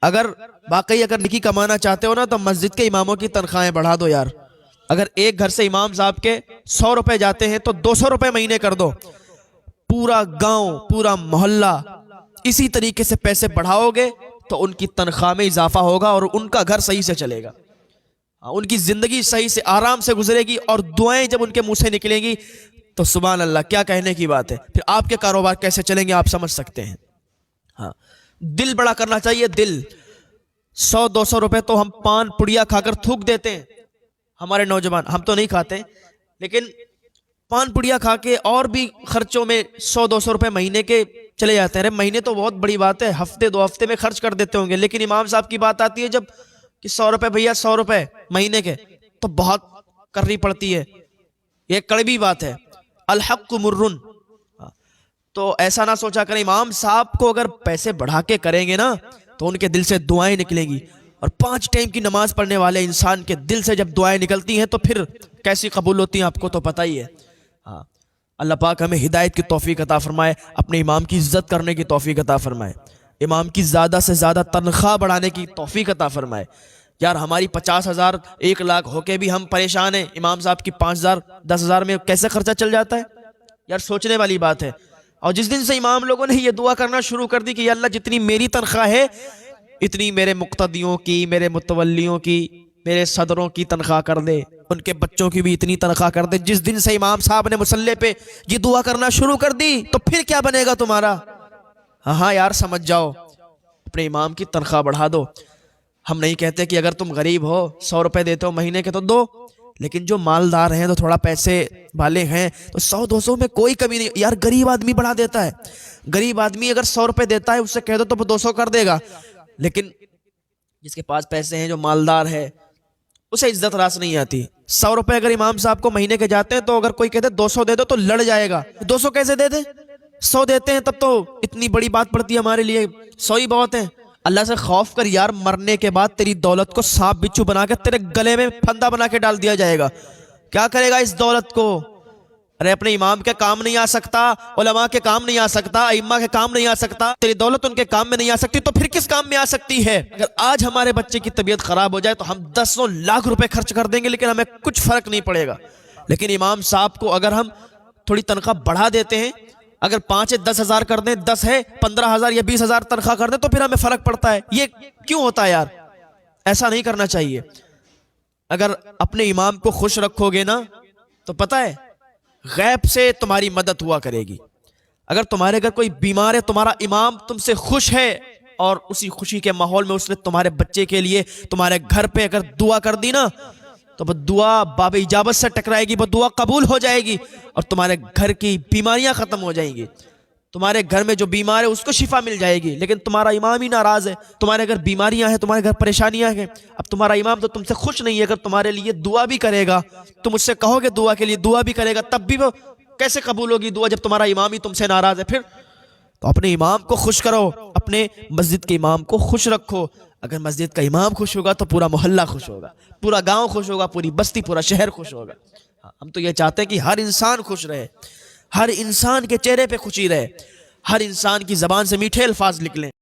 اگر واقعی اگر نیکی کمانا چاہتے ہو نا تو مسجد کے اماموں کی تنخواہیں بڑھا دو یار. اگر ایک گھر سے امام صاحب کے 100 روپے جاتے ہیں تو 200 روپے مہینے کر دو. پورا گاؤں پورا محلہ اسی طریقے سے پیسے بڑھاؤ گے تو ان کی تنخواہ میں اضافہ ہوگا اور ان کا گھر صحیح سے چلے گا, ان کی زندگی صحیح سے آرام سے گزرے گی, اور دعائیں جب ان کے منہ سے نکلیں گی تو سبحان اللہ کیا کہنے کی بات ہے. پھر آپ کے کاروبار کیسے چلیں گے آپ سمجھ سکتے ہیں. ہاں, دل بڑا کرنا چاہیے. دل 100-200 روپے تو ہم پان پڑیا کھا کر تھوک دیتے ہیں. ہمارے نوجوان, ہم تو نہیں کھاتے, لیکن پان پڑیا کھا کے اور بھی خرچوں میں 100-200 روپے مہینے کے چلے جاتے ہیں. مہینے تو بہت بڑی بات ہے, ہفتے 2 ہفتے میں خرچ کر دیتے ہوں گے, لیکن امام صاحب کی بات آتی ہے جب کہ 100 روپے بھیا 100 روپے مہینے کے, تو بہت کرنی پڑتی ہے. یہ کڑوی بات ہے. الحق مرن. تو ایسا نہ سوچا کریں, امام صاحب کو اگر پیسے بڑھا کے کریں گے نا تو ان کے دل سے دعائیں نکلیں گی, اور 5 ٹائم کی نماز پڑھنے والے انسان کے دل سے جب دعائیں نکلتی ہیں تو پھر کیسی قبول ہوتی ہیں آپ کو تو پتہ ہی ہے. ہاں, اللہ پاک ہمیں ہدایت کی توفیق عطا فرمائے, اپنے امام کی عزت کرنے کی توفیق عطا فرمائے, امام کی زیادہ سے زیادہ تنخواہ بڑھانے کی توفیق عطا فرمائے. یار ہماری 50,000 1 لاکھ ہو کے بھی ہم پریشان ہیں, امام صاحب کی 5,000 10,000 میں کیسے خرچہ چل جاتا ہے یار, سوچنے والی بات ہے. اور جس دن سے امام لوگوں نے یہ دعا کرنا شروع کر دی کہ یا اللہ جتنی میری تنخواہ ہے اتنی میرے مقتدیوں کی, میرے متولیوں کی, میرے صدروں کی تنخواہ کر دے, ان کے بچوں کی بھی اتنی تنخواہ کر دے. جس دن سے امام صاحب نے مصلی پہ یہ دعا کرنا شروع کر دی تو پھر کیا بنے گا تمہارا. ہاں یار سمجھ جاؤ, اپنے امام کی تنخواہ بڑھا دو. ہم نہیں کہتے کہ اگر تم غریب ہو 100 روپے دیتے ہو مہینے کے تو دو, لیکن جو مالدار ہیں تو تھوڑا پیسے والے ہیں تو 100-200 میں کوئی کمی نہیں. یار غریب آدمی بڑھا دیتا ہے, غریب آدمی اگر 100 روپے دیتا ہے اس سے کہہ دو تو وہ 200 کر دے گا, لیکن جس کے پاس پیسے ہیں جو مالدار ہے اسے عزت راس نہیں آتی. 100 روپے اگر امام صاحب کو مہینے کے جاتے ہیں تو اگر کوئی کہتے 200 دے دو تو لڑ جائے گا. 200 کیسے دے دے, 100 دیتے ہیں تب تو اتنی بڑی بات پڑتی ہے ہمارے لیے, 100 ہی بہت ہے. اللہ سے خوف کر یار, مرنے کے بعد تیری دولت کو سانپ بچھو بنا کے تیرے گلے میں پھندا بنا کے ڈال دیا جائے گا. کیا کرے گا اس دولت کو؟ ارے اپنے امام کے کام نہیں آ سکتا, علماء کے کام نہیں آ سکتا, ائمہ کے کام نہیں آ سکتا, تیری دولت ان کے کام میں نہیں آ سکتی تو پھر کس کام میں آ سکتی ہے؟ اگر آج ہمارے بچے کی طبیعت خراب ہو جائے تو ہم 10 لاکھ روپے خرچ کر دیں گے لیکن ہمیں کچھ فرق نہیں پڑے گا. لیکن امام صاحب کو اگر ہم تھوڑی تنخواہ بڑھا دیتے ہیں, اگر 5-10 ہزار کر دیں, 10 ہے 15,000 یا 20,000 تنخواہ کر دیں تو پھر ہمیں فرق پڑتا ہے. یہ کیوں ہوتا ہے یار؟ ایسا نہیں کرنا چاہیے. اگر اپنے امام کو خوش رکھو گے نا تو پتہ ہے غیب سے تمہاری مدد ہوا کرے گی. اگر تمہارے گھر کوئی بیمار ہے, تمہارا امام تم سے خوش ہے اور اسی خوشی کے ماحول میں اس نے تمہارے بچے کے لیے تمہارے گھر پہ اگر دعا کر دی نا تو وہ دعا باب اجابت سے ٹکرائے گی, وہ دعا قبول ہو جائے گی اور تمہارے گھر کی بیماریاں ختم ہو جائیں گی. تمہارے گھر میں جو بیمار ہے اس کو شفا مل جائے گی. لیکن تمہارا امام ہی ناراض ہے, تمہارے گھر بیماریاں ہیں, تمہارے گھر پریشانیاں ہیں, اب تمہارا امام تو تم سے خوش نہیں ہے. اگر تمہارے لیے دعا بھی کرے گا, تم اس سے کہو گے دعا کے لیے, دعا بھی کرے گا, تب بھی وہ کیسے قبول ہوگی دعا جب تمہارا امام ہی تم سے ناراض ہے؟ پھر تو اپنے امام کو خوش کرو, اپنے مسجد کے امام کو خوش رکھو. اگر مسجد کا امام خوش ہوگا تو پورا محلہ خوش ہوگا, پورا گاؤں خوش ہوگا, پوری بستی پورا شہر خوش ہوگا. ہم تو یہ چاہتے ہیں کہ ہر انسان خوش رہے, ہر انسان کے چہرے پہ خوشی رہے, ہر انسان کی زبان سے میٹھے الفاظ نکلیں.